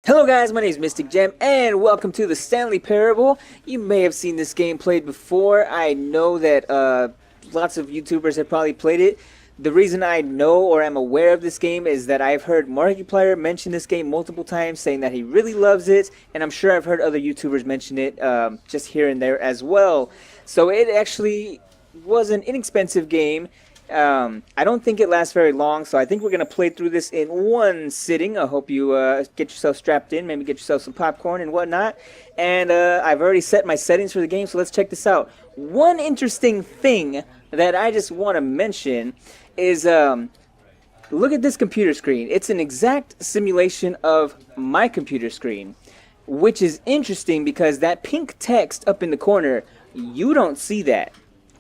Hello guys, my name is Mystic Gem, and welcome to the Stanley Parable. You may have seen this game played before. I know that lots of YouTubers have probably played it. The reason I know or am aware of this game is that I've heard Markiplier mention this game multiple times, saying that he really loves it, and I'm sure I've heard other YouTubers mention it just here and there as well. So it actually was an inexpensive game. I don't think it lasts very long, so I think we're going to play through this in one sitting. I hope you get yourself strapped in, maybe get yourself some popcorn and whatnot. And I've already set my settings for the game, so let's check this out. One interesting thing that I just want to mention is look at this computer screen. It's an exact simulation of my computer screen, which is interesting because that pink text up in the corner, you don't see that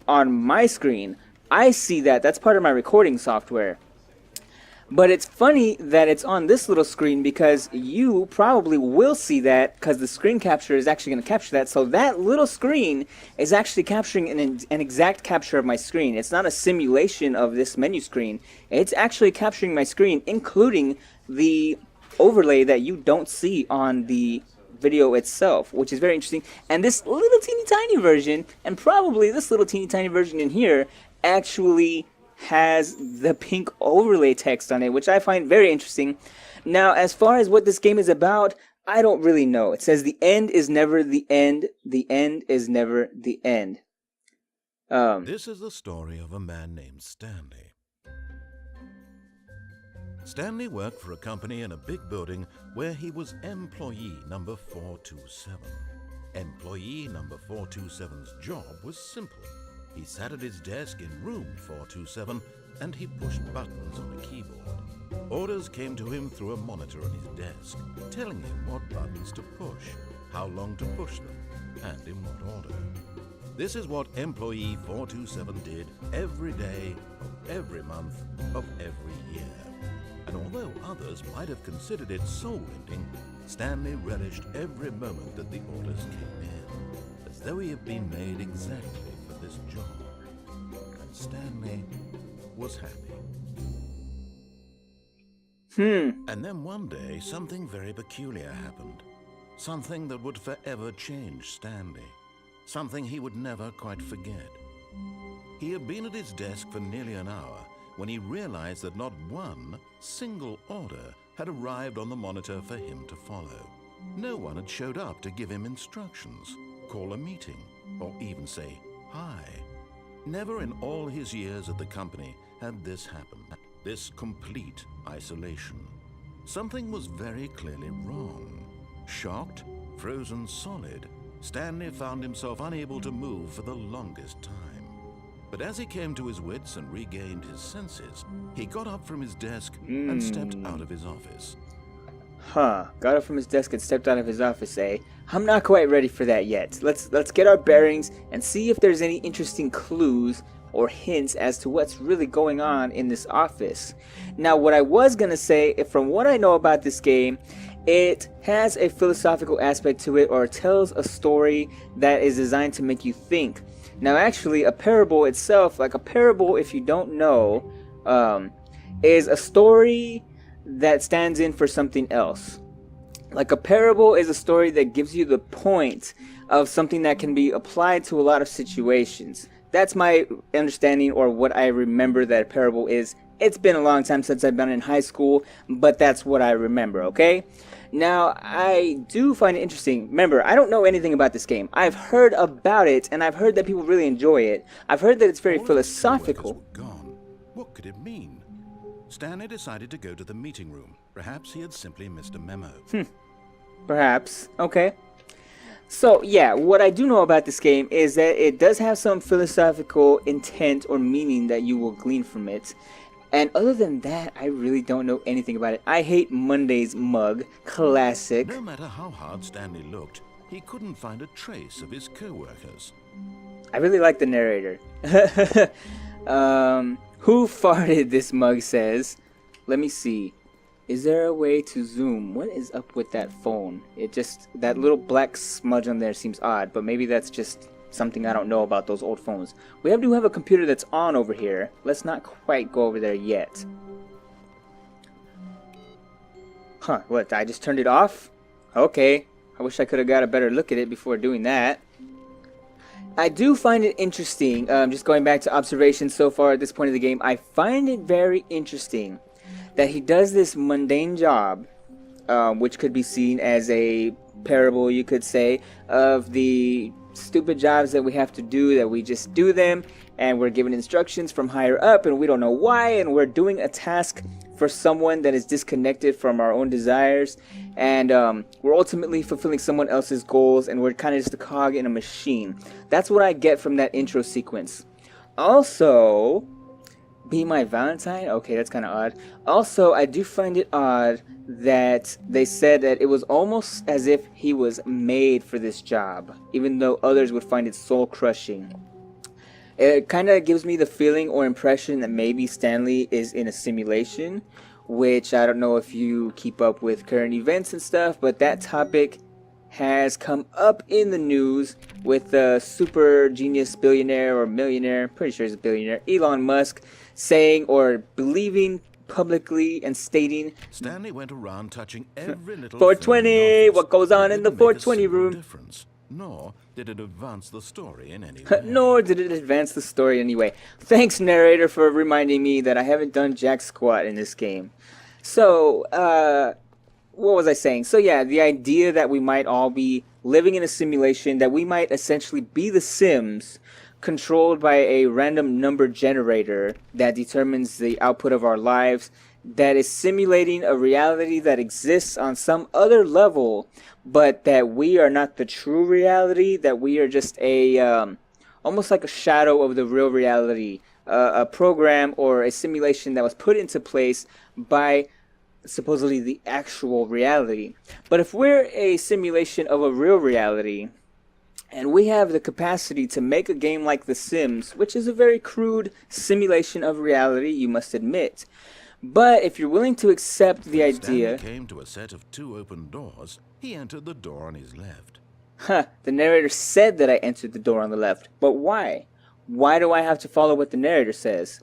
on my screen. I see that. That's part of my recording software. But it's funny that it's on this little screen because you probably will see that because the screen capture is actually going to capture that. So that little screen is actually capturing an exact capture of my screen. It's not a simulation of this menu screen. It's actually capturing my screen, including the overlay that you don't see on the video itself, which is very interesting. And this little teeny tiny version, and probably this little teeny tiny version in here, actually has the pink overlay text on it, which I find very interesting. Now, as far as what this game is about, I don't really know. It says the end is never the end. The end is never the end. This is the story of a man named Stanley. Stanley worked for a company in a big building where he was employee number 427. Employee number 427's job was simple. He sat at his desk in room 427 and he pushed buttons on a keyboard. Orders came to him through a monitor on his desk, telling him what buttons to push, how long to push them, and in what order. This is what employee 427 did every day of every month of every year. And although others might have considered it soul-rending, Stanley relished every moment that the orders came in, as though he had been made exactly for this job. And Stanley was happy. And then one day, something very peculiar happened. Something that would forever change Stanley. Something he would never quite forget. He had been at his desk for nearly an hour when he realized that not one single order had arrived on the monitor for him to follow. No one had showed up to give him instructions, call a meeting, or even say hi. Never in all his years at the company had this happened, this complete isolation. Something was very clearly wrong. Shocked, frozen solid, Stanley found himself unable to move for the longest time. But as he came to his wits and regained his senses, he got up from his desk and stepped out of his office. Got up from his desk and stepped out of his office, eh? I'm not quite ready for that yet. Let's get our bearings and see if there's any interesting clues or hints as to what's really going on in this office. Now, what I was gonna say, from what I know about this game, it has a philosophical aspect to it, or it tells a story that is designed to make you think. Now, actually, a parable itself, like a parable, if you don't know, is a story that stands in for something else. Like a parable is a story that gives you the point of something that can be applied to a lot of situations. That's my understanding, or what I remember that a parable is. It's been a long time since I've been in high school, but that's what I remember, okay? Now, I do find it interesting. Remember, I don't know anything about this game. I've heard about it, and I've heard that people really enjoy it. I've heard that it's very philosophical. Gone. What could it mean? Stanley decided to go to the meeting room. Perhaps he had simply missed a memo. Perhaps. Okay. So, yeah, what I do know about this game is that it does have some philosophical intent or meaning that you will glean from it. And other than that, I really don't know anything about it. I hate Monday's mug. Classic. No matter how hard Stanley looked, he couldn't find a trace of his co-workers. I really like the narrator. Who farted, this mug says. Let me see. Is there a way to zoom? What is up with that phone? It just, that little black smudge on there seems odd, but maybe that's just something I don't know about those old phones. We do have a computer that's on over here. Let's not quite go over there yet. Huh, what, I just turned it off? Okay. I wish I could have got a better look at it before doing that. I do find it interesting, just going back to observations so far at this point of the game, I find it very interesting that he does this mundane job, which could be seen as a parable, you could say, of the stupid jobs that we have to do, that we just do them, and we're given instructions from higher up, and we don't know why, and we're doing a task for someone that is disconnected from our own desires, and we're ultimately fulfilling someone else's goals, and we're kind of just a cog in a machine. That's what I get from that intro sequence. Also, Be My Valentine? Okay, that's kind of odd. Also, I do find it odd that they said that it was almost as if he was made for this job, even though others would find it soul-crushing. It kind of gives me the feeling or impression that maybe Stanley is in a simulation, which I don't know if you keep up with current events and stuff, but that topic has come up in the news with the super genius billionaire or millionaire, pretty sure he's a billionaire, Elon Musk, saying or believing publicly and stating, Stanley went around touching every little 420, what goes on in the 420 room. Difference, nor did it advance the story in any way. Nor did it advance the story anyway. Thanks, narrator, for reminding me that I haven't done jack squat in this game. So, what was I saying? So yeah, the idea that we might all be living in a simulation, that we might essentially be the Sims, controlled by a random number generator that determines the output of our lives, that is simulating a reality that exists on some other level, but that we are not the true reality, that we are just a almost like a shadow of the real reality, a program or a simulation that was put into place by supposedly the actual reality. But if we're a simulation of a real reality, and we have the capacity to make a game like The Sims, which is a very crude simulation of reality, you must admit. But if you're willing to accept the idea... Stanley came to a set of 2 open doors. He entered the door on his left. The narrator said that I entered the door on the left. But why? Why do I have to follow what the narrator says?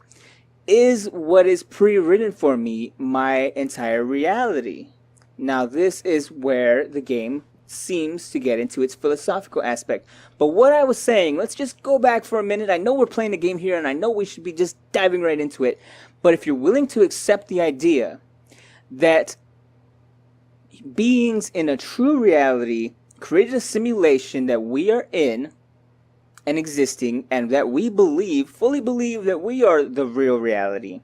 Is what is pre-written for me my entire reality? Now this is where the game seems to get into its philosophical aspect. But what I was saying, let's just go back for a minute. I know we're playing a game here and I know we should be just diving right into it. But if you're willing to accept the idea that beings in a true reality created a simulation that we are in and existing, and that we fully believe that we are the real reality.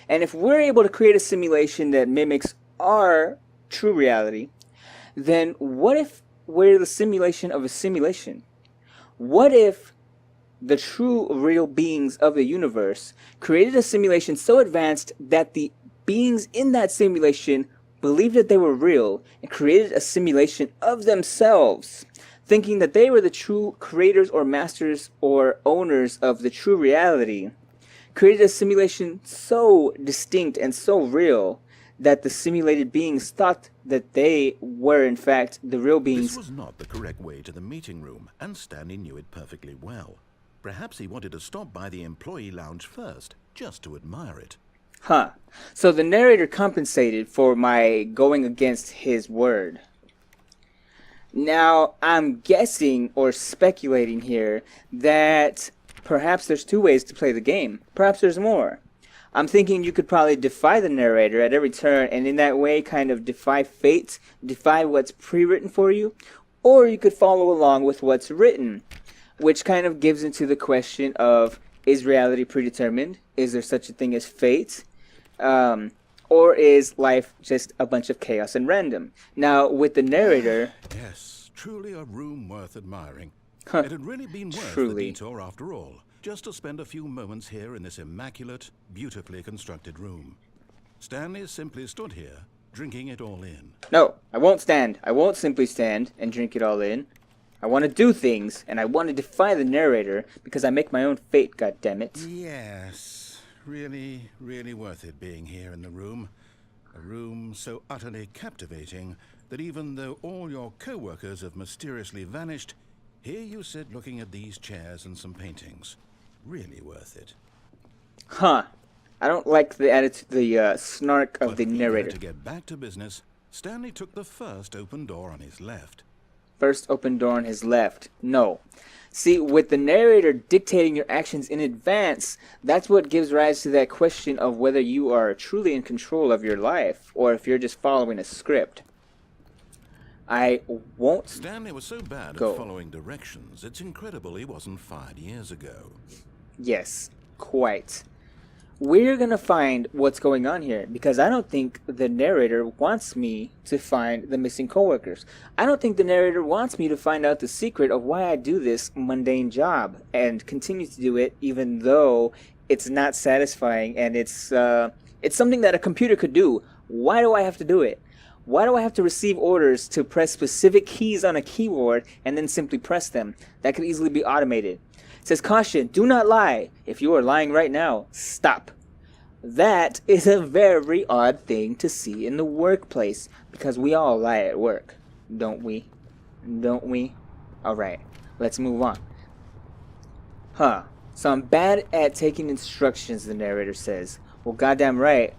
And if we're able to create a simulation that mimics our true reality, then what if we're the simulation of a simulation? What if the true real beings of the universe created a simulation so advanced that the beings in that simulation believed that they were real and created a simulation of themselves, thinking that they were the true creators or masters or owners of the true reality, created a simulation so distinct and so real that the simulated beings thought that they were in fact the real beings. This was not the correct way to the meeting room, and Stanley knew it perfectly well. Perhaps he wanted to stop by the employee lounge first, just to admire it. Huh. So the narrator compensated for my going against his word. Now, I'm guessing or speculating here that perhaps there's 2 ways to play the game. Perhaps there's more. I'm thinking you could probably defy the narrator at every turn, and in that way kind of defy fate, defy what's pre-written for you, or you could follow along with what's written, which kind of gives into the question of, is reality predetermined? Is there such a thing as fate? Or is life just a bunch of chaos and random? Now, with the narrator... Yes, truly a room worth admiring. Huh, it had really been worth truly. the detour after all, just to spend a few moments here in this immaculate, beautifully constructed room. Stanley simply stood here, drinking it all in. No, I won't stand. I won't simply stand and drink it all in. I want to do things, and I want to defy the narrator, because I make my own fate, goddammit. Yes, really, really worth it being here in the room. A room so utterly captivating that even though all your co-workers have mysteriously vanished, here you sit looking at these chairs and some paintings. Really worth it. Huh. I don't like the attitude, the snark of the narrator. To get back to business, Stanley took the first open door on his left. First open door on his left. No. See, with the narrator dictating your actions in advance, that's what gives rise to that question of whether you are truly in control of your life or if you're just following a script. I won't Stanley was so bad go. at following directions, it's incredible he wasn't fired years ago. Yes, quite. We're gonna find what's going on here because I don't think the narrator wants me to find the missing coworkers. I don't think the narrator wants me to find out the secret of why I do this mundane job and continue to do it even though it's not satisfying and it's something that a computer could do. Why do I have to do it? Why do I have to receive orders to press specific keys on a keyboard and then simply press them? That could easily be automated. It says, caution, do not lie. If you are lying right now, stop. That is a very odd thing to see in the workplace because we all lie at work, don't we? Don't we? Alright, let's move on. Huh. So I'm bad at taking instructions, the narrator says. Well, goddamn right.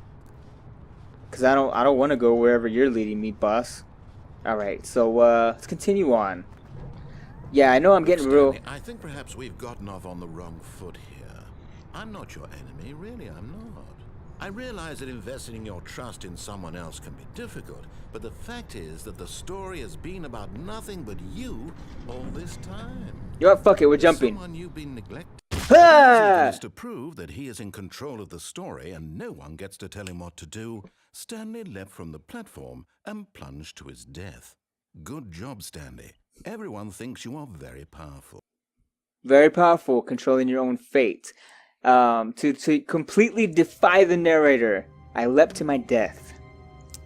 Because I don't want to go wherever you're leading me, boss. Alright, so let's continue on. Yeah, I know I'm getting real... I think perhaps we've gotten off on the wrong foot here. I'm not your enemy, really, I'm not. I realize that investing your trust in someone else can be difficult, but the fact is that the story has been about nothing but you all this time. You know what, fuck it, we're jumping. Someone you've been neglecting. Ah! To prove that he is in control of the story and no one gets to tell him what to do, Stanley leapt from the platform and plunged to his death. Good job, Stanley. Everyone thinks you are very powerful. Very powerful, controlling your own fate. To completely defy the narrator, I leapt to my death.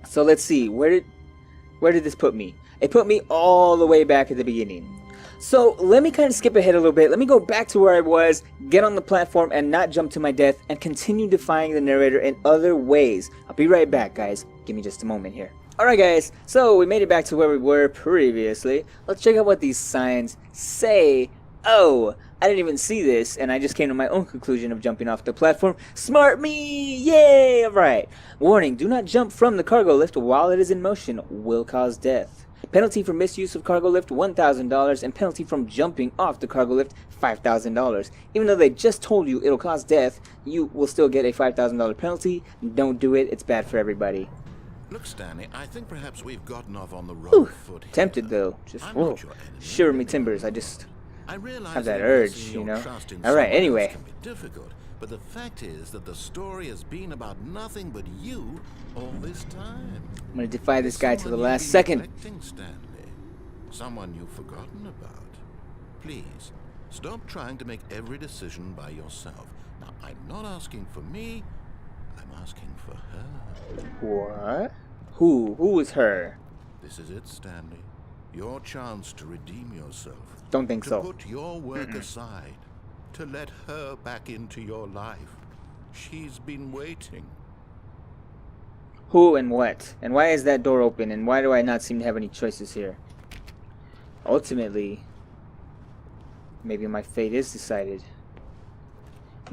So let's see, where did this put me? It put me all the way back at the beginning. So let me kind of skip ahead a little bit. Let me go back to where I was, get on the platform and not jump to my death, and continue defying the narrator in other ways. I'll be right back, guys. Give me just a moment here. Alright guys, so we made it back to where we were previously. Let's check out what these signs say. Oh, I didn't even see this, and I just came to my own conclusion of jumping off the platform. Smart me! Yay! Alright. Warning, do not jump from the cargo lift while it is in motion. Will cause death. Penalty for misuse of cargo lift, $1,000, and penalty from jumping off the cargo lift, $5,000. Even though they just told you it'll cause death, you will still get a $5,000 penalty. Don't do it, it's bad for everybody. Look, Stanley, I think perhaps we've gotten off on the wrong foot here. Tempted though. Just whoa. Shiver me timbers. I have that urge, you know. Alright, anyway. Can be difficult, but the fact is that the story has been about nothing but you all this time. I'm gonna defy this guy to the last second. Stanley. Someone you've forgotten about. Please, stop trying to make every decision by yourself. Now, I'm not asking for me, I'm asking for her. What? Who is her? This is it, Stanley. Your chance to redeem yourself. Don't think so. To put your work aside. To let her back into your life. She's been waiting. Who and what? And why is that door open? And why do I not seem to have any choices here? Ultimately, maybe my fate is decided.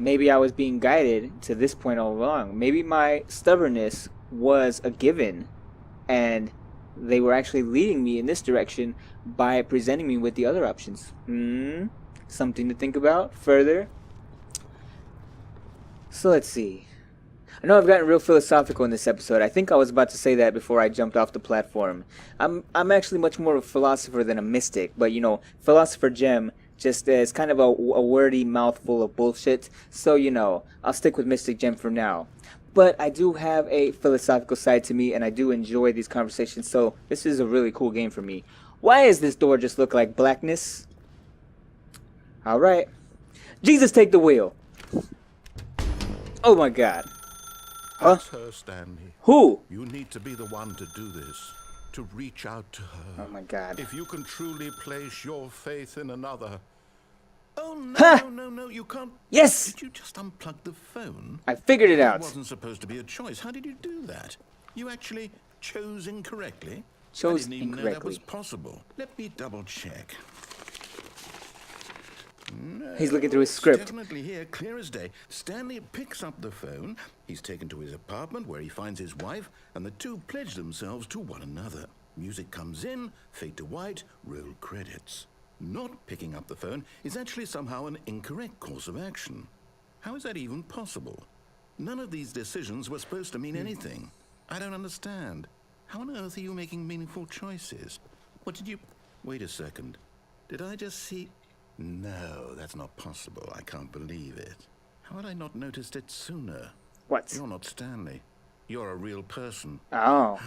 Maybe I was being guided to this point all along. Maybe my stubbornness was a given, and they were actually leading me in this direction by presenting me with the other options. Something to think about further. So let's see. I know I've gotten real philosophical in this episode. I think I was about to say that before I jumped off the platform. I'm actually much more of a philosopher than a mystic, but you know, philosopher gem just is kind of a wordy mouthful of bullshit. So you know, I'll stick with mystic gem for now. But I do have a philosophical side to me, and I do enjoy these conversations, so this is a really cool game for me. Why does this door just look like blackness? Alright. Jesus, take the wheel. Oh my god. Huh? That's her, Stanley. Who? You need to be the one to do this. To reach out to her. Oh my god. If you can truly place your faith in another. Oh no, Ha! no, you can't. Yes! Did you just unplug the phone? I figured it out. It wasn't supposed to be a choice. How did you do that? You actually chose incorrectly? Chose I didn't even know that was incorrectly. possible. Let me double check. No, He's looking through his it's script. Definitely here, clear as day. Stanley picks up the phone. He's taken to his apartment where he finds his wife, and the two pledge themselves to one another. Music comes in, fade to white, roll credits. Not picking up the phone is actually somehow an incorrect course of action. How is that even possible? None of these decisions were supposed to mean anything. I don't understand. How on earth are you making meaningful choices? What did you... Wait a second. Did I just see... No, that's not possible. I can't believe it. How had I not noticed it sooner? What? You're not Stanley. You're a real person. Oh.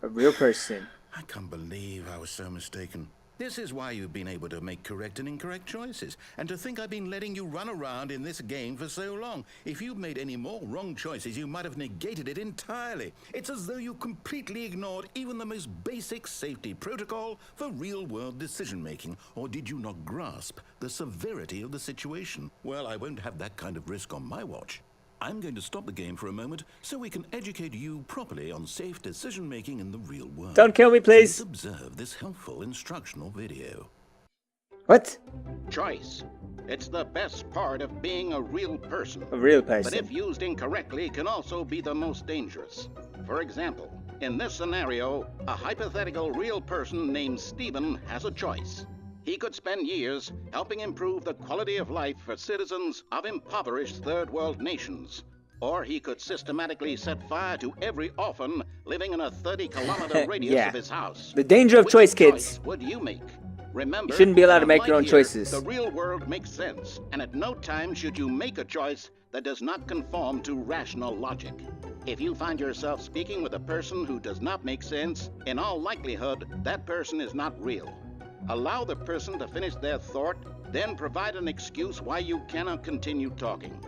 A real person. I can't believe I was so mistaken. This is why you've been able to make correct and incorrect choices. And to think I've been letting you run around in this game for so long. If you'd made any more wrong choices, you might have negated it entirely. It's as though you completely ignored even the most basic safety protocol for real-world decision-making. Or did you not grasp the severity of the situation? Well, I won't have that kind of risk on my watch. I'm going to stop the game for a moment so we can educate you properly on safe decision-making in the real world. Don't kill me, please. Please observe this helpful instructional video. What? Choice. It's the best part of being a real person. A real But person. if used incorrectly, can also be the most dangerous. For example, in this scenario, a hypothetical real person named Stephen has a choice. He could spend years helping improve the quality of life for citizens of impoverished third world nations. Or he could systematically set fire to every orphan living in a 30-kilometer radius Yeah. of his house. The danger of Which choice, kids. would you make? Remember, You shouldn't be allowed to make your own unlike here, choices. The real world makes sense, and at no time should you make a choice that does not conform to rational logic. If you find yourself speaking with a person who does not make sense, in all likelihood, that person is not real. Allow the person to finish their thought, then provide an excuse why you cannot continue talking.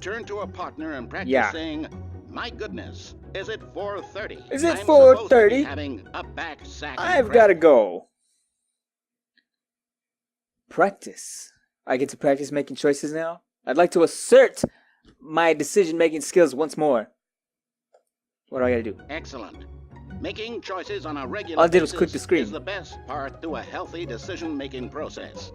Turn to a partner and practice saying, "My goodness, is it 4:30? Is it I'm supposed to be 4:30? having a back sack. I've got to go. Practice. I get to practice making choices now. I'd like to assert my decision-making skills once more. What do I got to do? Excellent. Making choices on a regular All I did was basis click the screen. is the best part to a healthy decision-making process.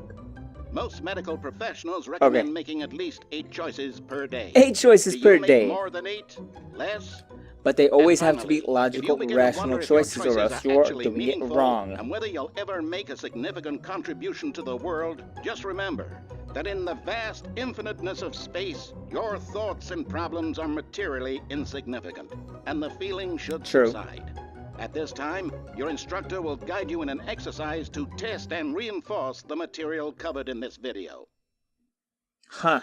Most medical professionals recommend making at least 8 choices per day. 8 choices Do you per make day. more than 8? Less? But they always And have to be finally, logical, if you begin to rational wonder if your choices, or else are you're actually doing it meaningful wrong. And whether you'll ever make a significant contribution to the world, just remember that in the vast infiniteness of space, your thoughts and problems are materially insignificant, and the feeling should subside. At this time, your instructor will guide you in an exercise to test and reinforce the material covered in this video. Huh.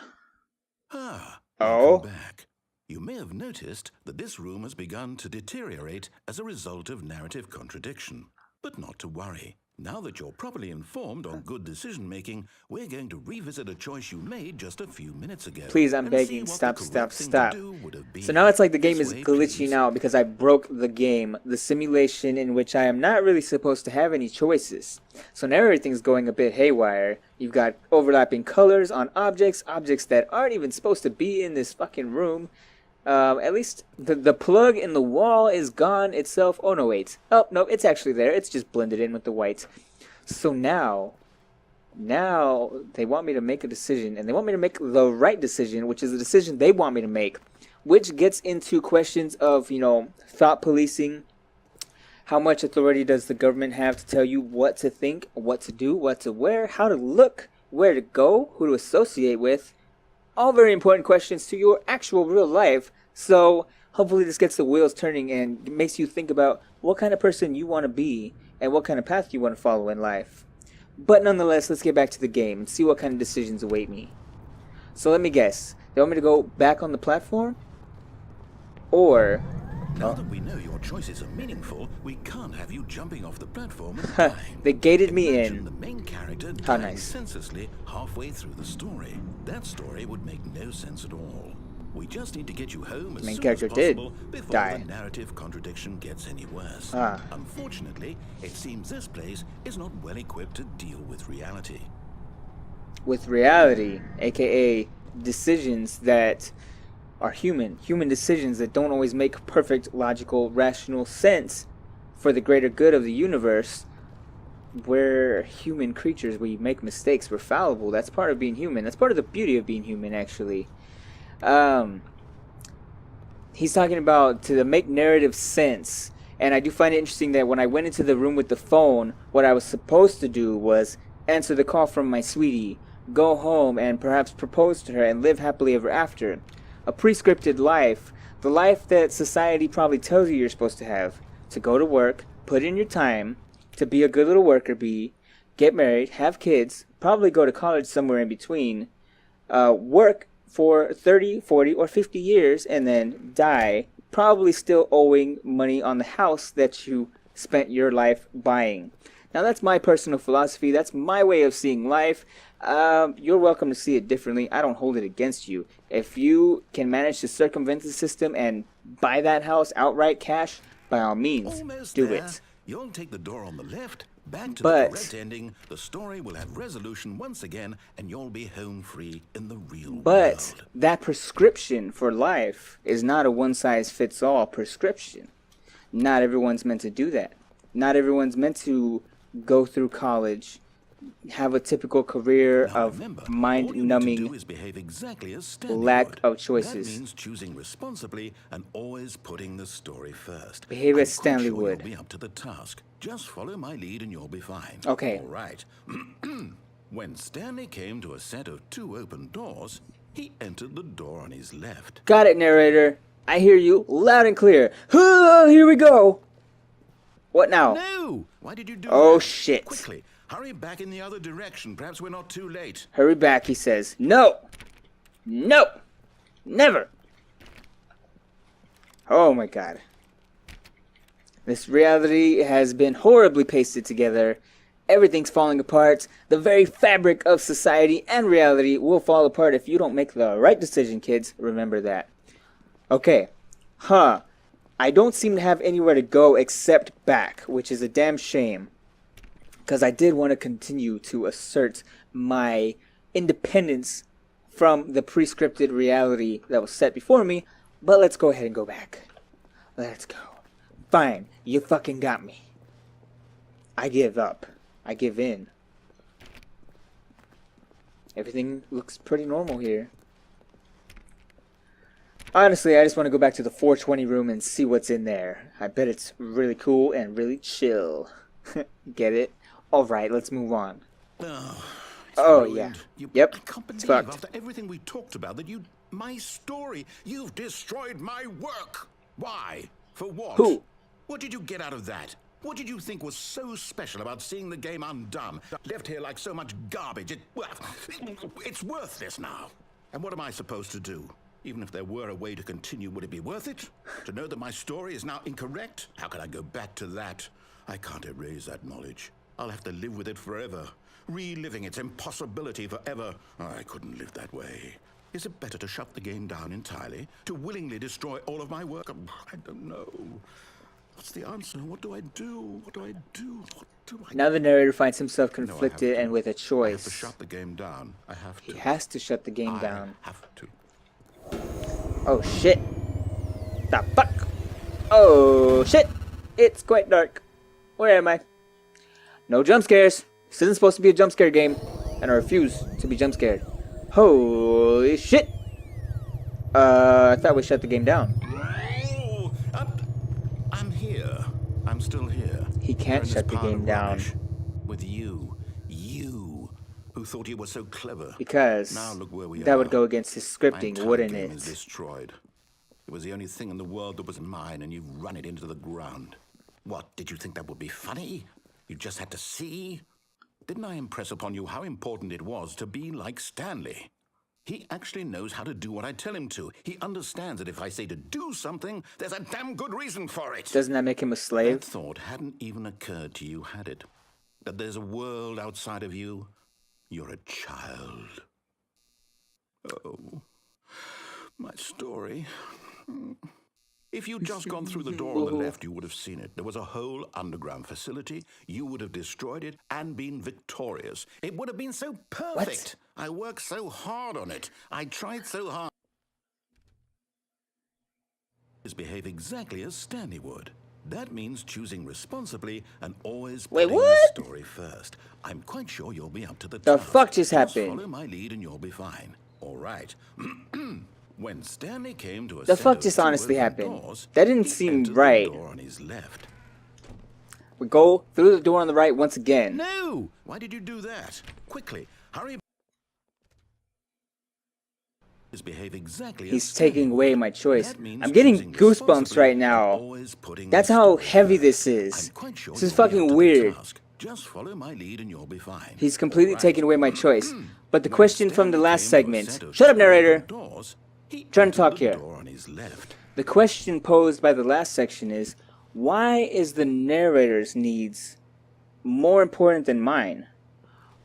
Ah, Oh? welcome back. You may have noticed that this room has begun to deteriorate as a result of narrative contradiction. But not to worry. Now that you're properly informed on good decision-making, we're going to revisit a choice you made just a few minutes ago. Please, I'm and begging. see what Stop, the stop, correct thing to stop. do would have been. So now it's like the game This is way, glitching please. out because I broke the game. The simulation in which I am not really supposed to have any choices. So now everything's going a bit haywire. You've got overlapping colors on objects, objects that aren't even supposed to be in this fucking room. At least the plug in the wall is gone itself. Oh, no, wait. Oh, no, it's actually there. It's just blended in with the white. So now they want me to make a decision, and they want me to make the right decision, which is the decision they want me to make, which gets into questions of, you know, thought policing. How much authority does the government have to tell you what to think, what to do, what to wear, how to look, where to go, who to associate with? All very important questions to your actual real life. So hopefully this gets the wheels turning and makes you think about what kind of person you want to be and what kind of path you want to follow in life. But nonetheless, let's get back to the game and see what kind of decisions await me. So let me guess. They want me to go back on the platform? Or... Now that we know your choices are meaningful, we can't have you jumping off the platform and dying. They gated me Imagine in. the main character How dying nice. senselessly halfway through the story. That story would make no sense at all. We just need to get you home as Main soon character as did possible before die. the narrative contradiction gets any worse. Ah. Unfortunately, it seems this place is not well equipped to deal with reality. with reality, aka decisions that are human decisions that don't always make perfect, logical, rational sense for the greater good of the universe. we're human creatures. We make mistakes. We're fallible. That's part of being human. That's part of the beauty of being human, actually. He's talking about to make narrative sense. And I do find it interesting that when I went into the room with the phone, what I was supposed to do was answer the call from my sweetie, go home, and perhaps propose to her and live happily ever after. A prescripted life, the life that society probably tells you you're supposed to have. To go to work, put in your time, to be a good little worker bee, get married, have kids, probably go to college somewhere in between, work for 30, 40, or 50 years, and then die, probably still owing money on the house that you spent your life buying. Now that's my personal philosophy. That's my way of seeing life. You're welcome to see it differently. I don't hold it against you. If you can manage to circumvent the system and buy that house outright cash, by all means, Almost do there. it. You'll take the door on the left, back to But- the correct ending. The story will have resolution once again, and you'll be home free in the real But world. that prescription for life is not a one-size-fits-all prescription. Not everyone's meant to do that. Not everyone's meant to go through college, have a typical career Now of remember, all you need to do mind-numbing is behave exactly as Stanley lack would. of choices. That means choosing responsibly and always putting the story first. Behave I'm as quite Stanley sure would. You'll be up to the task. Just follow my lead and you'll be fine. Okay. All right. When Stanley came to a set of 2 open doors, he entered the door on his left. Got it, narrator. I hear you loud and clear. Here we go. What now? No! Why did you do Oh, that? shit. Quickly, hurry back in the other direction. Perhaps we're not too late. Hurry back, he says. No! No! Never! Oh my god. This reality has been horribly pasted together. Everything's falling apart. The very fabric of society and reality will fall apart if you don't make the right decision, kids. Remember that. Okay. I don't seem to have anywhere to go except back, which is a damn shame. Because I did want to continue to assert my independence from the prescripted reality that was set before me. But let's go ahead and go back. Let's go. Fine, you fucking got me. I give up. I give in. Everything looks pretty normal here. Honestly, I just want to go back to the 420 room and see what's in there. I bet it's really cool and really chill. Get it? Alright, let's move on. Oh, Oh, ruined. yeah. You, Yep, I can't it's believe fucked. after everything we talked about that my story, you've destroyed my work. Why? For what? Who? What did you get out of that? What did you think was so special about seeing the game undone? Left here like so much garbage. It's worthless now. And what am I supposed to do? Even if there were a way to continue, would it be worth it? To know that my story is now incorrect? How can I go back to that? I can't erase that knowledge. I'll have to live with it forever. Reliving its impossibility forever. I couldn't live that way. Is it better to shut the game down entirely? To willingly destroy all of my work? I don't know. What's the answer? What do I do? What do I do? What do I do? Now the narrator finds himself No, I have conflicted to. and with a I have to choice. shut the game down. I have to. He has to shut the game I down. have to. Oh shit. The fuck? Oh shit. It's quite dark. Where am I? No jump scares. This isn't supposed to be a jump scare game. And I refuse to be jump scared. Holy shit. I thought we shut the game down. Oh, I'm here. I'm still here. He can't Here in this shut the pile game of down. rubbish. With you, who thought you were so clever. Because Now look where we that are. would go against his My scripting, entire wouldn't game is it? destroyed. It was the only thing in the world that was mine, and you've run it into the ground. What, did you think that would be funny? You just had to see? Didn't I impress upon you how important it was to be like Stanley? He actually knows how to do what I tell him to. He understands that if I say to do something, there's a damn good reason for it. Doesn't that make him a That slave? thought hadn't even occurred to you, had it? That there's a world outside of you? You're a child. Oh, my story. If you'd just gone through the door on the left, you would have seen it. There was a whole underground facility. You would have destroyed it and been victorious. It would have been so perfect. I worked so hard on it. I tried so hard. Behave exactly as Stanley would. That means choosing responsibly and always Wait, putting what? the story first. I'm quite sure you'll be up to the The task. fuck just happened? Follow my lead and you'll be fine. All right. When Stanley came to a The set fuck of just two honestly open happened? doors, That didn't he seem entered the right. door on his left. We go through the door on the right once again. No! Why did you do that? Quickly, hurry. Behave exactly He's as taking Stanley away would. my choice. That means I'm getting choosing goosebumps responsibly right and now. always putting That's the how story heavy first. this is. I'm quite sure This is you'll be up fucking to the weird. task. Just follow my lead and you'll be fine. He's completely All right. taken away my choice. But the When question from the Stanley last came to a segment. set of Shut up, two open narrator. doors, he Trying to entered talk the here. door on his left. The question posed by the last section is, why is the narrator's needs more important than mine?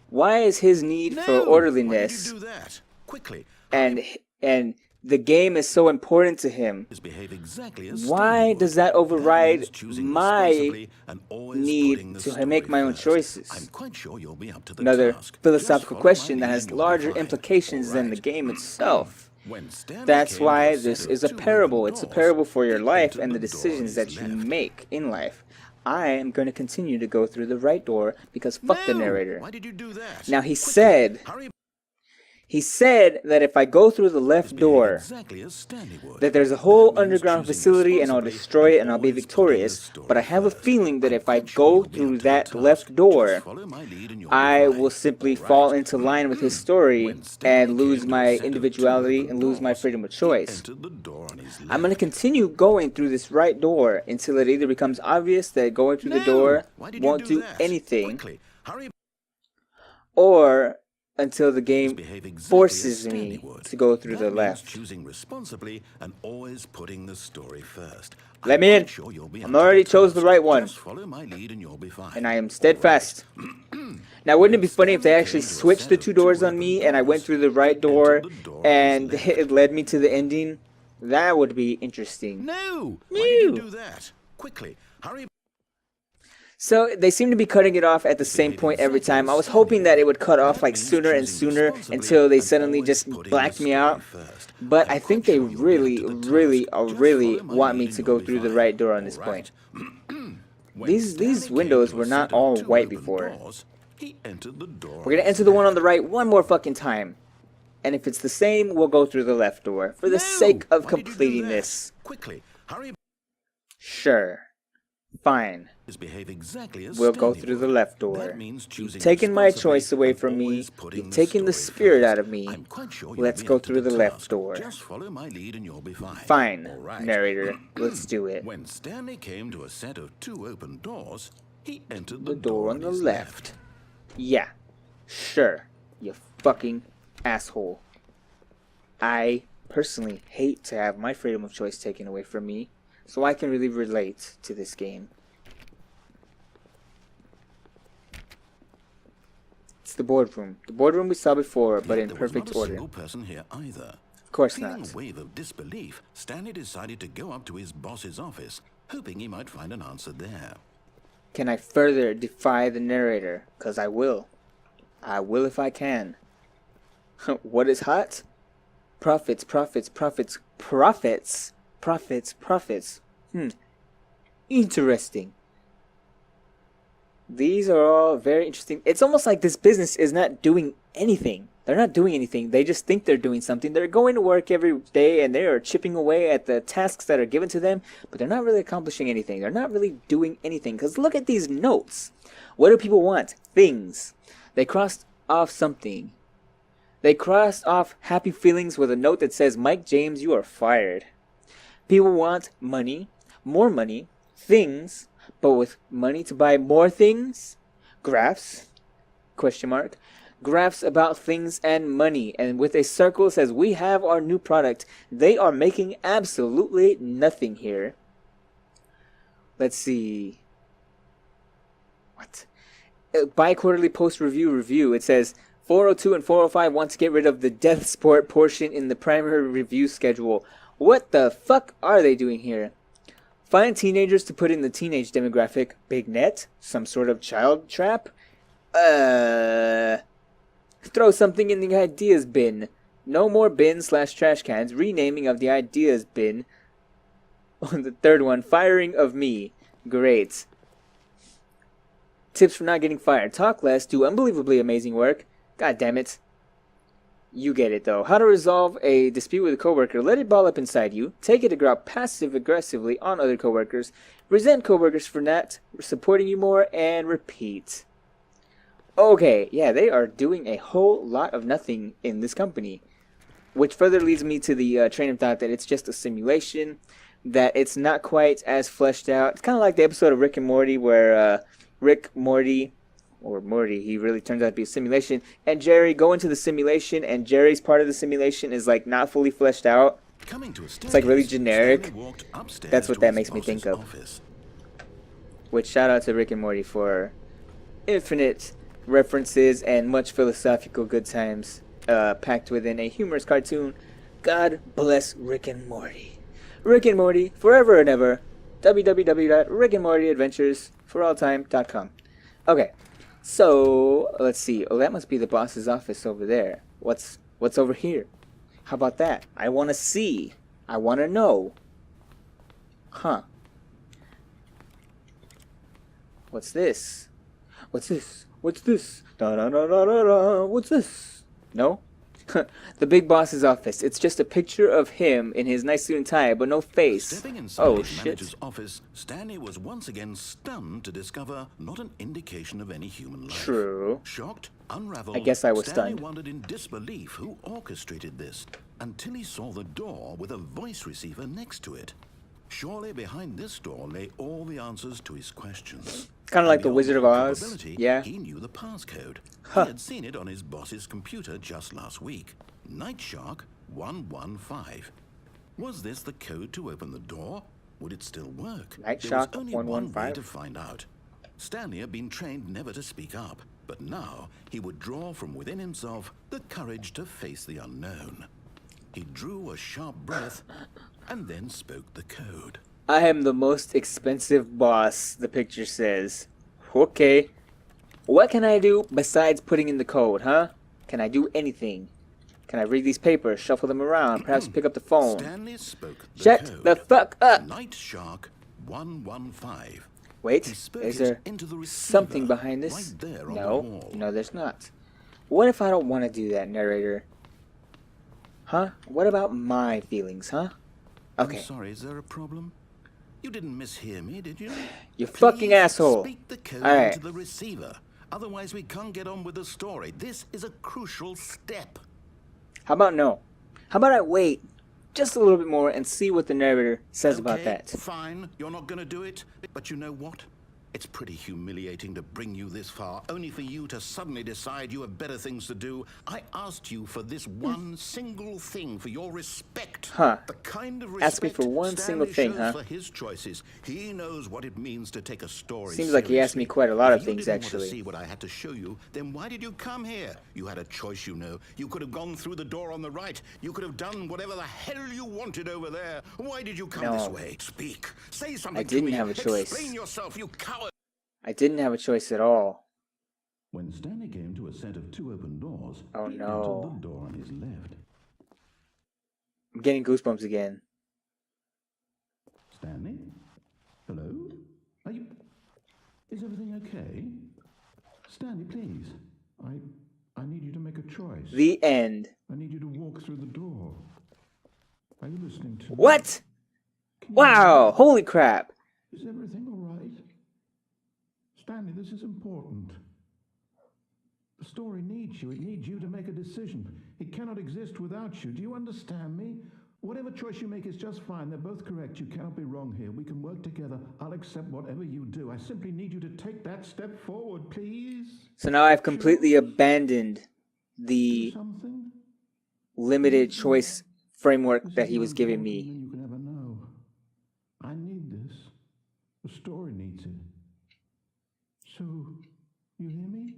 Why is his need for No! orderliness Why did you do that? Quickly, and the game is so important to him? behave exactly as Why Stanley does would. that override means choosing my responsibly and always need putting the to story make my own first. choices? I'm quite sure you'll be up to the Another task. philosophical Just follow my question that lead has and you'll be larger fine. implications All than the right. game itself. When Stanley That's came why to a set this of is a two open parable. It's a doors, parable for your he life entered and the door on decisions his that you left. make in life. I am going to continue to go through the right door because fuck the No! narrator. Why did you do that? Now he Quickly, said hurry. that if I go through the left Behave door, exactly as Stanley would. that there's a whole That means underground choosing facility and I'll responsibly destroy it and I'll be always putting the victorious. story But I have a first. feeling that I'm if I quite sure go you'll be through up to the that task. left door, Just follow my lead and you'll be I fine. will simply All right. fall into line with his story When Stanley and lose came to a my set of two individuality open and lose my doors, freedom of he choice. entered the door on his I'm going to left. continue going through this right door until it either becomes obvious that going through the No! door Why did you won't do that? anything, Quickly, hurry. or until the game Behave exactly as forces Stanley me would. to go through That the means left. choosing responsibly and always putting the story first. Let I'm me in. quite sure you'll be I'm up to already the chose the task. right one. Just follow my lead and you'll be fine. And I am All steadfast. right. Now, wouldn't it be funny if they Stanley actually came to a switched set the of two two doors on open me and I went doors. through the right He door entered the door on his and left. it led me to the ending? That would be interesting. No! Why did you No. do that? Quickly, hurry. So they seem to be cutting it off at the same point every time. I was hoping that it would cut off like sooner and sooner until they suddenly just blacked me out. But I think they really want me to go through the right door on this point. These windows were not all white before. We're gonna enter the one on the right one more fucking time. And if it's the same, we'll go through the left door. For the sake of completing this. Quickly, hurry. Sure. Fine. Behave exactly as We'll go Stanley through the would. left door. That means You've choosing taken my responsibly choice away and from me. always putting You've taken the story spirit first. out of me. I'm quite sure you'll Let's be go up to through the left task. door. Just follow my lead and you'll be fine. Fine, All right. narrator. Let's do it. When Stanley came to a set of two open doors, he entered The door on the his left. Yeah. Sure. You fucking asshole. I personally hate to have my freedom of choice taken away from me, so I can really relate to this game. It's the boardroom. The boardroom we saw before, but in There was perfect not a order. single person here either. Of course Feeling not. a wave of disbelief, Stanley decided to go up to his boss's office, hoping he might find an answer there. Can I further defy the narrator? 'Cause I will. I will if I can. What is hot? Profits, profits, profits, profits, profits, profits. Interesting. These are all very interesting. It's almost like this business is not doing anything. They're not doing anything. They just think they're doing something. They're going to work every day and they are chipping away at the tasks that are given to them, but they're not really accomplishing anything. They're not really doing anything. Because look at these notes. What do people want? Things. They crossed off something. They crossed off happy feelings with a note that says, Mike James, you are fired. People want money, more money, things, but with money to buy more things? Graphs? Question mark. Graphs about things and money, and with a circle says, we have our new product. They are making absolutely nothing here. Let's see. What? Bi-quarterly post-review. It says, 402 and 405 want to get rid of the death sport portion in the primary review schedule. What the fuck are they doing here? Find teenagers to put in the teenage demographic. Big net? Some sort of child trap? Throw something in the ideas bin. No more bin/trash cans. Renaming of the ideas bin. On the third one, firing of me. Great. Tips for not getting fired. Talk less, do unbelievably amazing work. God damn it. You get it though. How to resolve a dispute with a coworker. Let it ball up inside you. Take it to growl passive aggressively on other coworkers. Resent coworkers for not supporting you more, and repeat. Okay, yeah, they are doing a whole lot of nothing in this company. Which further leads me to the train of thought that it's just a simulation, that it's not quite as fleshed out. It's kind of like the episode of Rick and Morty where Morty, he really turns out to be a simulation, and Jerry go into the simulation, and Jerry's part of the simulation is like not fully fleshed out. It's like really generic. That's what that makes me think of. Which, shout out to Rick and Morty for infinite references and much philosophical good times packed within a humorous cartoon. God bless Rick and Morty. Rick and Morty, forever and ever. www.rickandmortyadventuresforalltime.com. Okay, so let's see. Oh, that must be the boss's office over there. What's over here? How about that? I want to see. I want to know. Huh. What's this? What's this? What's this? Da da da da da da. What's this? No? The big boss's office. It's just a picture of him in his nice suit and tie, but no face. Stepping inside Oh his shit. manager's office, Stanley was once again stunned to discover not an indication of any human life. True. Shocked, unraveled, I guess I was Stanley stunned. wondered in disbelief who orchestrated this, until he saw the door with a voice receiver next to it. Surely behind this door lay all the answers to his questions. Kind of like the Beyond Wizard of all Oz. probability, Yeah. He knew the passcode. Huh. He had seen it on his boss's computer just last week. Night Shark 115. Was this the code to open the door? Would it still work? Night There Shark was only one way 115? to find out. Stanley had been trained never to speak up, but now he would draw from within himself the courage to face the unknown. He drew a sharp breath and then spoke the code. I am the most expensive boss, the picture says. Okay. What can I do besides putting in the code, huh? Can I do anything? Can I read these papers, shuffle them around, perhaps pick up the phone? Stanley spoke the Shut code. the fuck up! Night Shark 115. Wait, He spoke is it there into the receiver, something behind this? right there on the No, wall. no there's not. What if I don't want to do that, narrator? Huh? What about my feelings, huh? Okay. I'm sorry, is there a problem? You didn't mishear me, did you? You fucking Please asshole. Speak the code Alright. into the receiver. Otherwise, we can't get on with the story. This is a crucial step. How about no? How about I wait just a little bit more and see what the narrator says about Okay, that? fine. You're not going to do it. But you know what? It's pretty humiliating to bring you this far, only for you to suddenly decide you have better things to do. I asked you for this one single thing, for your respect. Huh. The kind of Ask me respect for one single Stanley thing, shows huh? for his choices. He knows what it means to take a story Seems like he asked me seriously. quite a lot If of you things, didn't want actually. to see what I had to show you, then why did you come here? You had a choice, you know. You could have gone through the door on the right. You could have done whatever the hell you wanted over there. Why did you come this No. way? Speak. Say something I didn't to me. have a choice. Explain yourself, you coward. I didn't have a choice at all. When Stanley came to a set of two open doors, Oh, he no. entered the door on his left. I'm getting goosebumps again. Stanley? Hello? Are you... Is everything okay? Stanley, please. I need you to make a choice. The end. I need you to walk through the door. Are you listening to me? What? Can you- Wow! Holy crap! Is everything all right? Stanley, this is important. The story needs you. It needs you to make a decision. It cannot exist without you. Do you understand me? Whatever choice you make is just fine. They're both correct. You cannot be wrong here. We can work together. I'll accept whatever you do. I simply need you to take that step forward, please. So now I've completely abandoned the Something? limited choice framework This that is he more was giving important me. than you can ever know. I need this. The story needs it. So, you hear me?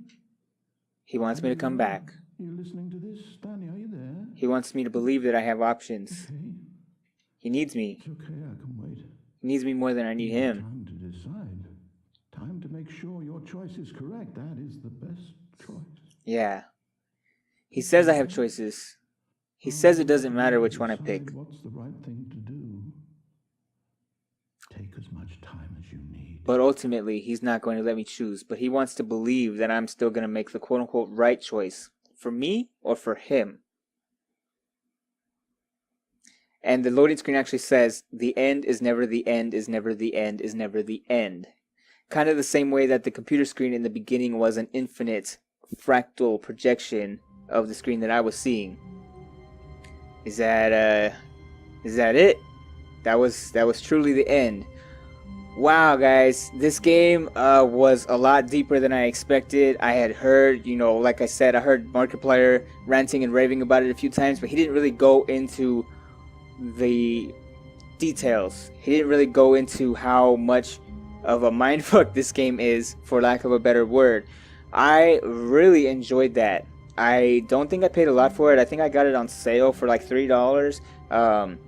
He wants me to come back. You listening to this? Stanley, are you there? He wants me to believe that I have options. Okay. He needs me. It's okay, I can wait. He needs me more than I need him. Time to decide. Time to make sure your choice is correct. That is the best choice. Yeah. He says I have choices. He says it doesn't matter which one I Decide pick. What's the right thing to do? Take as much time as you need. But ultimately, he's not going to let me choose. But he wants to believe that I'm still going to make the quote-unquote right choice. For me or for him. And the loading screen actually says, the end is never the end, is never the end, is never the end. Kind of the same way that the computer screen in the beginning was an infinite fractal projection of the screen that I was seeing. Is that it? That was truly the end. Wow, guys, this game was a lot deeper than I expected. I had heard, you know, like I said, I heard Markiplier ranting and raving about it a few times, but he didn't really go into the details. He didn't really go into how much of a mindfuck this game is, for lack of a better word. I really enjoyed that. I don't think I paid a lot for it. I think I got it on sale for like $3.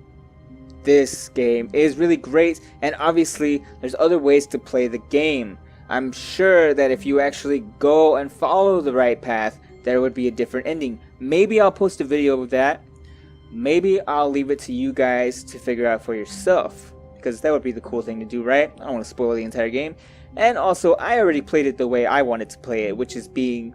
This game is really great, and obviously there's other ways to play the game. I'm sure that if you actually go and follow the right path, there would be a different ending. Maybe I'll post a video of that. Maybe I'll leave it to you guys to figure out for yourself, because that would be the cool thing to do, right? I don't want to spoil the entire game. And also, I already played it the way I wanted to play it, which was being,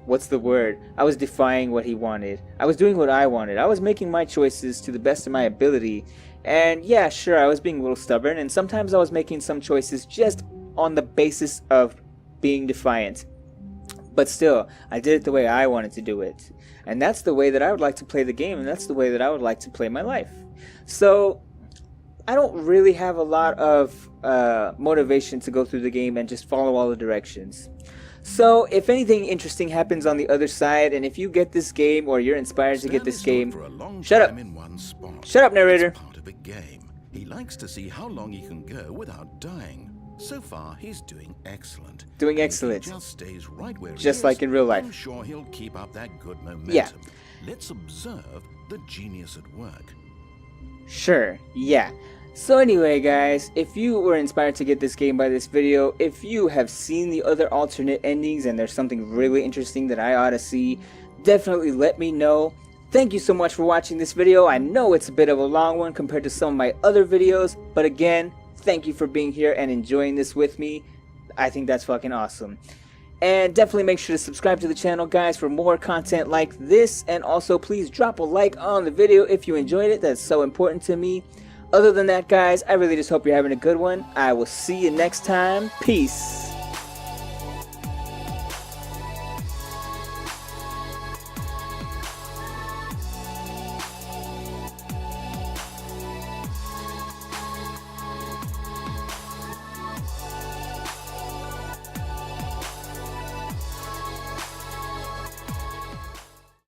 what's the word? I was defying what he wanted. I was doing what I wanted. I was making my choices to the best of my ability. And yeah, sure, I was being a little stubborn, and sometimes I was making some choices just on the basis of being defiant. But still, I did it the way I wanted to do it. And that's the way that I would like to play the game, and that's the way that I would like to play my life. So, I don't really have a lot of motivation to go through the game and just follow all the directions. So, if anything interesting happens on the other side, and if you get this game, or you're inspired to get this game, shut up. Shut up, narrator. It's part of a game. He likes to see how long he can go without dying. So far, he's doing excellent. Doing excellent. He just stays right where just he like is, in real life. I'm sure he'll keep up that good momentum. Yeah. Let's observe the genius at work. Sure, yeah. So anyway, guys, if you were inspired to get this game by this video, if you have seen the other alternate endings and there's something really interesting that I ought to see, definitely let me know. Thank you so much for watching this video. I know it's a bit of a long one compared to some of my other videos, but again, thank you for being here and enjoying this with me. I think that's fucking awesome. And definitely make sure to subscribe to the channel, guys, for more content like this. And also, please drop a like on the video if you enjoyed it. That's so important to me. Other than that, guys, I really just hope you're having a good one. I will see you next time. Peace.